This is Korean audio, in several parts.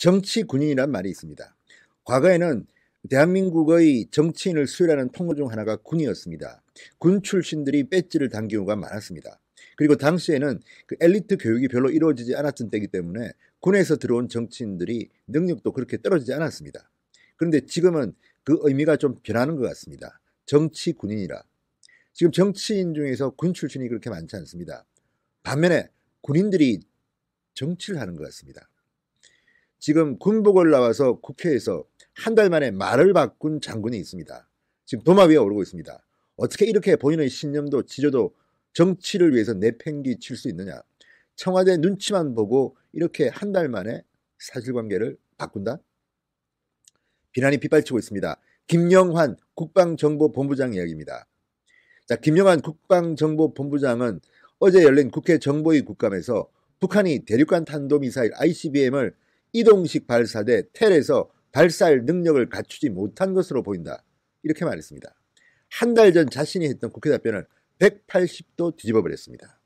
정치 군인이란 말이 있습니다. 과거에는 대한민국의 정치인을 수혈하는 통로 중 하나가 군이었습니다. 군 출신들이 배지를 단 경우가 많았습니다. 그리고 당시에는 그 엘리트 교육이 별로 이루어지지 않았던 때이기 때문에 군에서 들어온 정치인들이 능력도 그렇게 떨어지지 않았습니다. 그런데 지금은 그 의미가 좀 변하는 것 같습니다. 정치 군인이라. 지금 정치인 중에서 군 출신이 그렇게 많지 않습니다. 반면에 군인들이 정치를 하는 것 같습니다. 지금 군복을 나와서 국회에서 한 달 만에 말을 바꾼 장군이 있습니다. 지금 도마 위에 오르고 있습니다. 어떻게 이렇게 본인의 신념도 지조도 정치를 위해서 내팽개칠 수 있느냐. 청와대 눈치만 보고 이렇게 한 달 만에 사실관계를 바꾼다? 비난이 빗발치고 있습니다. 김영환 국방정보본부장 이야기입니다. 자, 김영환 국방정보본부장은 어제 열린 국회 정보위 국감에서 북한이 대륙간 탄도미사일 ICBM을 이동식 발사대 텔에서 발사할 능력을 갖추지 못한 것으로 보인다. 이렇게 말했습니다. 한 달 전 자신이 했던 국회 답변을 180도 뒤집어 버렸습니다.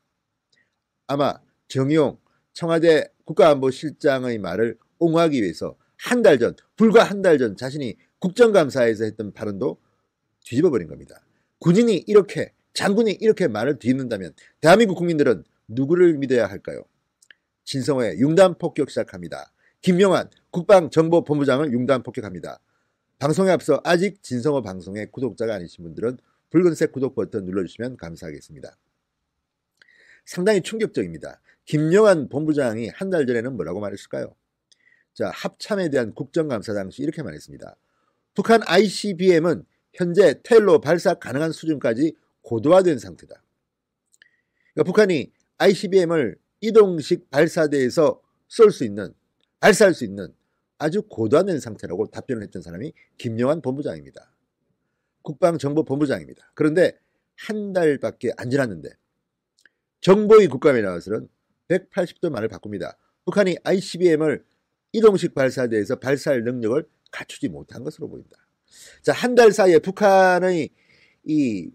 아마 정의용 청와대 국가안보실장의 말을 옹호하기 위해서 불과 한 달 전 자신이 국정감사에서 했던 발언도 뒤집어 버린 겁니다. 군인이 이렇게, 장군이 이렇게 말을 뒤집는다면 대한민국 국민들은 누구를 믿어야 할까요? 진성호의 융단 폭격 시작합니다. 김영환 국방정보본부장을 융단 폭격합니다. 방송에 앞서 아직 진성호 방송의 구독자가 아니신 분들은 붉은색 구독 버튼 눌러주시면 감사하겠습니다. 상당히 충격적입니다. 김영환 본부장이 한 달 전에는 뭐라고 말했을까요? 자, 합참에 대한 국정감사 당시 이렇게 말했습니다. 북한 ICBM은 현재 텔로 발사 가능한 수준까지 고도화된 상태다. 그러니까 북한이 ICBM을 이동식 발사대에서 발사할 수 있는 아주 고도화된 상태라고 답변을 했던 사람이 김영환 본부장입니다. 국방정보본부장입니다. 그런데 한 달밖에 안 지났는데 정보위 국감에 나와서는 180도 말을 바꿉니다. 북한이 ICBM을 이동식 발사대에서 발사할 능력을 갖추지 못한 것으로 보인다. 자, 한 달 사이에 북한의 이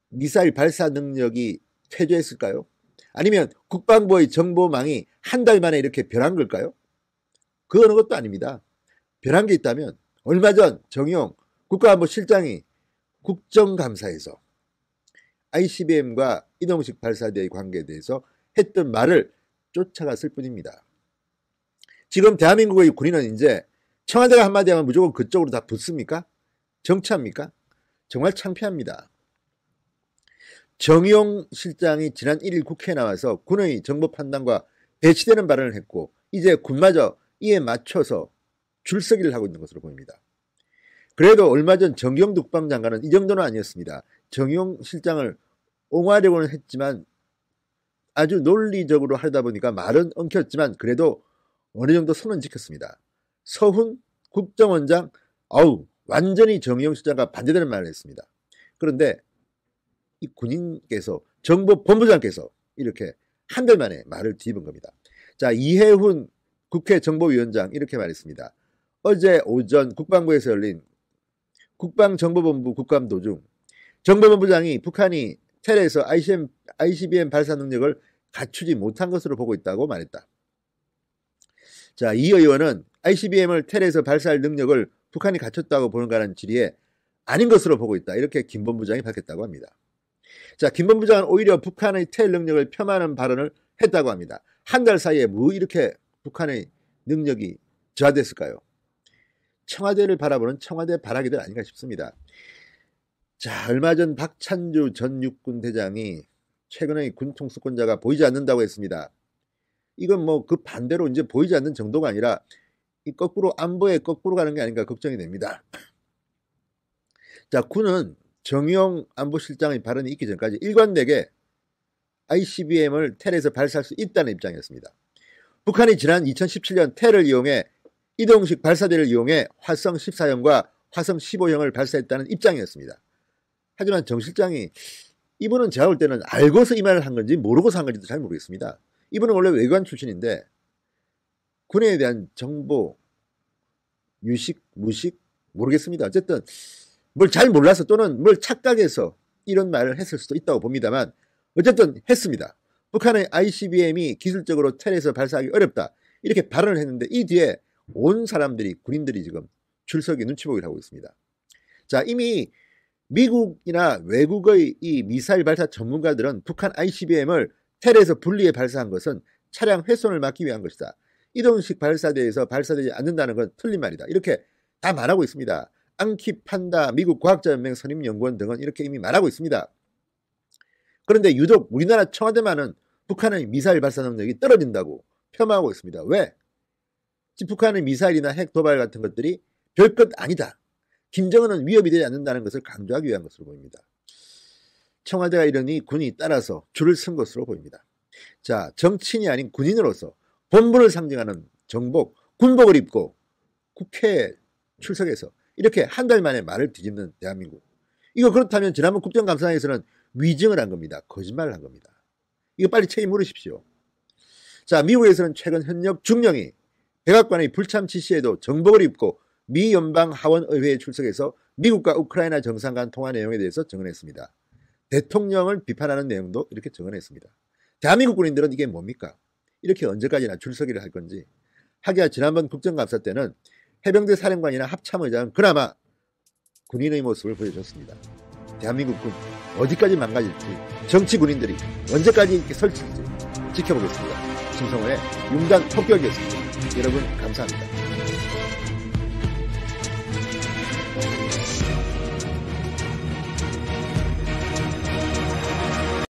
미사일 발사 능력이 퇴조했을까요? 아니면 국방부의 정보망이 한 달 만에 이렇게 변한 걸까요? 그 어느 것도 아닙니다. 변한 게 있다면 얼마 전 정의용 국가안보실장이 국정감사에서 ICBM과 이동식 발사대의 관계에 대해서 했던 말을 쫓아갔을 뿐입니다. 지금 대한민국의 군인은 이제 청와대가 한마디 하면 무조건 그쪽으로 다 붙습니까? 정치합니까? 정말 창피합니다. 정의용 실장이 지난 1일 국회에 나와서 군의 정보 판단과 배치되는 발언을 했고 이제 군마저 이에 맞춰서 줄서기를 하고 있는 것으로 보입니다. 그래도 얼마 전 정경두 국방장관은 이 정도는 아니었습니다. 정의용 실장을 옹호하려고는 했지만 아주 논리적으로 하다 보니까 말은 엉켰지만 그래도 어느 정도 선은 지켰습니다. 서훈 국정원장 완전히 정의용 실장과 반대되는 말을 했습니다. 그런데 이 군인께서 정보본부장께서 이렇게 한 달 만에 말을 뒤집은 겁니다. 자, 이해훈 국회 정보위원장 이렇게 말했습니다. 어제 오전 국방부에서 열린 국방정보본부 국감 도중 정보본부장이 북한이 텔에서 ICBM 발사 능력을 갖추지 못한 것으로 보고 있다고 말했다. 자, 이 의원은 ICBM을 텔에서 발사할 능력을 북한이 갖췄다고 보는가라는 질의에 아닌 것으로 보고 있다. 이렇게 김 본부장이 밝혔다고 합니다. 자, 김 본부장은 오히려 북한의 텔 능력을 폄하하는 발언을 했다고 합니다. 한 달 사이에 뭐 이렇게 북한의 능력이 저하됐을까요? 청와대를 바라보는 청와대 바라기들 아닌가 싶습니다. 자, 얼마 전 박찬주 전 육군 대장이 최근의 군 통수권자가 보이지 않는다고 했습니다. 이건 뭐 그 반대로 이제 보이지 않는 정도가 아니라 이 거꾸로 안보에 거꾸로 가는 게 아닌가 걱정이 됩니다. 자, 군은 정의용 안보실장의 발언이 있기 전까지 일관되게 ICBM을 텔에서 발사할 수 있다는 입장이었습니다. 북한이 지난 2017년 텔을 이용해 이동식 발사대를 이용해 화성 14형과 화성 15형을 발사했다는 입장이었습니다. 하지만 정 실장이 이분은 제가 볼 때는 알고서 이 말을 한 건지 모르고서 한 건지도 잘 모르겠습니다. 이분은 원래 외교관 출신인데 군에 대한 정보 유식, 무식 모르겠습니다. 어쨌든 뭘 잘 몰라서 또는 뭘 착각해서 이런 말을 했을 수도 있다고 봅니다만 어쨌든 했습니다. 북한의 ICBM이 기술적으로 텔에서 발사하기 어렵다. 이렇게 발언을 했는데 이 뒤에 온 사람들이 군인들이 지금 출석에 눈치 보기를 하고 있습니다. 자, 이미 미국이나 외국의 이 미사일 발사 전문가들은 북한 ICBM을 텔에서 분리해 발사한 것은 차량 훼손을 막기 위한 것이다. 이동식 발사대에서 발사되지 않는다는 건 틀린 말이다. 이렇게 다 말하고 있습니다. 안키 판다 미국 과학자연맹 선임연구원 등은 이렇게 이미 말하고 있습니다. 그런데 유독 우리나라 청와대만은 북한의 미사일 발사 능력이 떨어진다고 폄하하고 있습니다. 왜? 북한의 미사일이나 핵 도발 같은 것들이 별것 아니다. 김정은은 위협이 되지 않는다는 것을 강조하기 위한 것으로 보입니다. 청와대가 이러니 군이 따라서 줄을 쓴 것으로 보입니다. 자, 정치인이 아닌 군인으로서 본분을 상징하는 정복, 군복을 입고 국회에 출석해서 이렇게 한 달 만에 말을 뒤집는 대한민국. 이거 그렇다면 지난번 국정감사에서는 위증을 한 겁니다. 거짓말을 한 겁니다. 이거 빨리 책임 물으십시오. 자, 미국에서는 최근 현역 중령이 백악관의 불참 지시에도 정복을 입고 미 연방 하원의회에 출석해서 미국과 우크라이나 정상 간 통화 내용에 대해서 증언했습니다. 대통령을 비판하는 내용도 이렇게 증언했습니다. 대한민국 군인들은 이게 뭡니까? 이렇게 언제까지나 줄서기를 할 건지. 하기야 지난번 국정감사 때는 해병대 사령관이나 합참의장은 그나마 군인의 모습을 보여줬습니다. 대한민국 군 어디까지 망가질지, 정치 군인들이 언제까지 이렇게 설칠지 지켜보겠습니다. 김성호의 융단 폭격이었습니다. 여러분 감사합니다.